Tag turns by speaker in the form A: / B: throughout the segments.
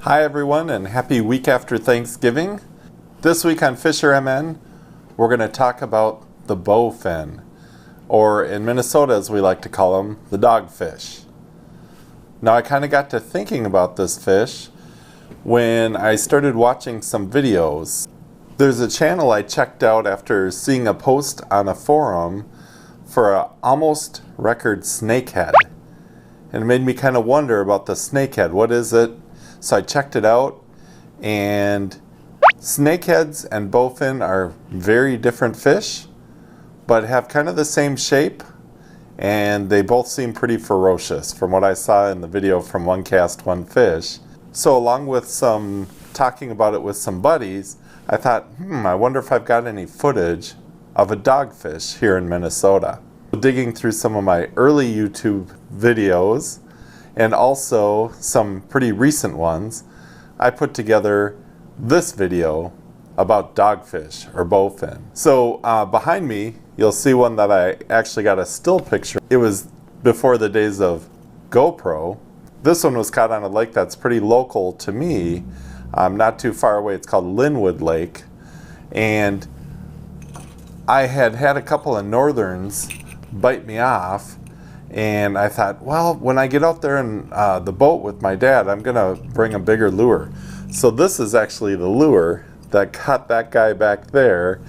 A: Hi everyone, and happy week after Thanksgiving. This week on FisherMN, we're going to talk about the bowfin, or in Minnesota as we like to call them, the dogfish. Now I kind of got to thinking about this fish when I started watching some videos. There's a channel I checked out after seeing a post on a forum for an almost record snakehead. And it made me kind of wonder about the snakehead. What is it? So I checked it out, and snakeheads and bowfin are very different fish, but have kind of the same shape, and they both seem pretty ferocious from what I saw in the video from One Cast, One Fish. So along with some talking about it with some buddies, I thought, I wonder if I've got any footage of a dogfish here in Minnesota. Digging through some of my early YouTube videos, and also some pretty recent ones, I put together this video about dogfish or bowfin. So behind me, you'll see one that I actually got a still picture. It was before the days of GoPro. This one was caught on a lake that's pretty local to me, not too far away. It's called Linwood Lake. And I had had a couple of northerns bite me off, and I thought, well, when I get out there in the boat with my dad, I'm gonna bring a bigger lure. So this is actually the lure that caught that guy back there.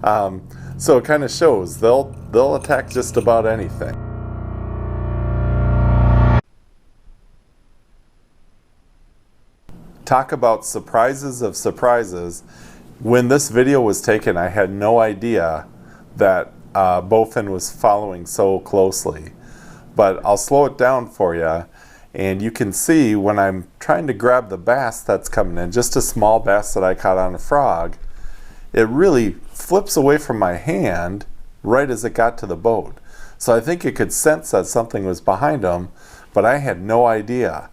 A: So it kind of shows they'll attack just about anything. Talk about surprises of surprises. When this video was taken, I had no idea that bowfin was following so closely. But I'll slow it down for you, and you can see when I'm trying to grab the bass that's coming in, just a small bass that I caught on a frog, it really flips away from my hand right as it got to the boat. So I think it could sense that something was behind him, but I had no idea.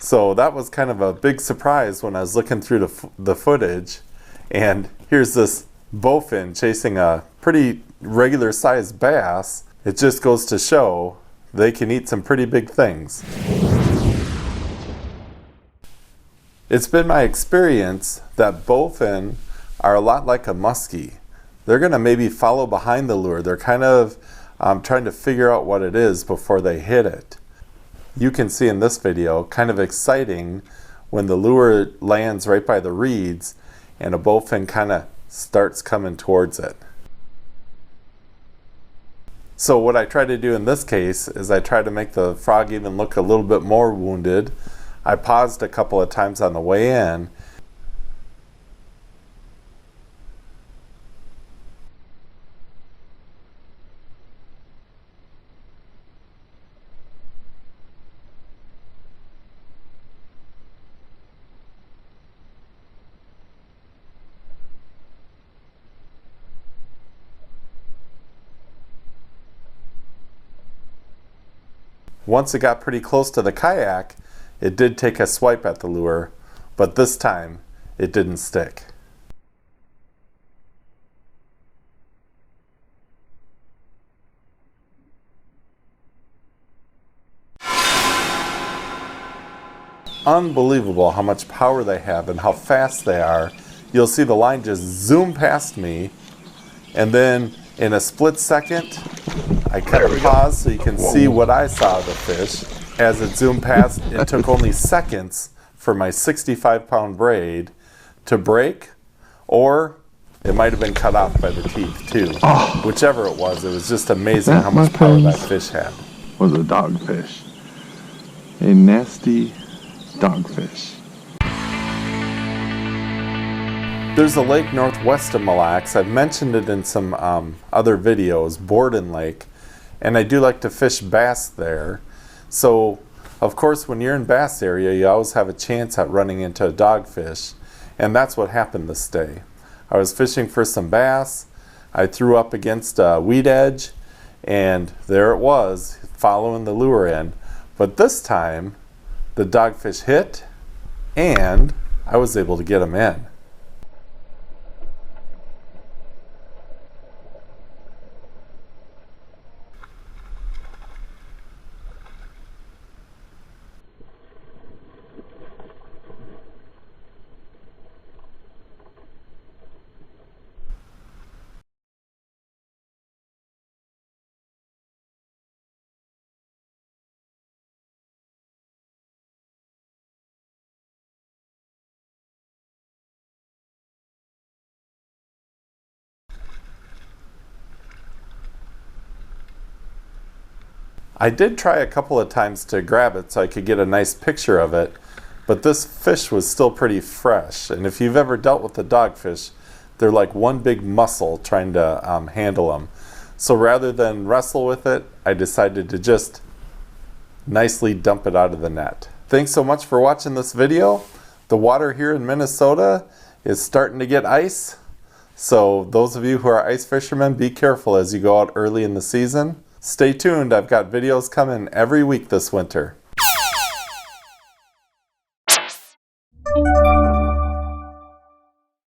A: So that was kind of a big surprise when I was looking through the footage, and here's this bowfin chasing a pretty regular sized bass. It just goes to show they can eat some pretty big things. It's been my experience that bowfin are a lot like a muskie. They're going to maybe follow behind the lure. They're kind of trying to figure out what it is before they hit it. You can see in this video, kind of exciting when the lure lands right by the reeds and a bowfin kind of starts coming towards it. So what I try to do in this case is I try to make the frog even look a little bit more wounded. I paused a couple of times on the way in. Once it got pretty close to the kayak, it did take a swipe at the lure, but this time it didn't stick. Unbelievable how much power they have and how fast they are. You'll see the line just zoom past me, and then in a split second, I cut the pause so you can see what I saw of the fish. As it zoomed past, it took only seconds for my 65-pound braid to break, or it might have been cut off by the teeth too. Whichever it was just amazing how much power that fish had.
B: Was a dogfish. A nasty dogfish.
A: There's a lake northwest of Mille Lacs. I've mentioned it in some other videos, Borden Lake, and I do like to fish bass there. So, of course, when you're in bass area, you always have a chance at running into a dogfish, and that's what happened this day. I was fishing for some bass. I threw up against a weed edge, and there it was, following the lure in. But this time, the dogfish hit, and I was able to get him in. I did try a couple of times to grab it so I could get a nice picture of it, but this fish was still pretty fresh. And if you've ever dealt with the dogfish, they're like one big muscle trying to handle them. So rather than wrestle with it, I decided to just nicely dump it out of the net. Thanks so much for watching this video. The water here in Minnesota is starting to get ice. So those of you who are ice fishermen, be careful as you go out early in the season. Stay tuned, I've got videos coming every week this winter.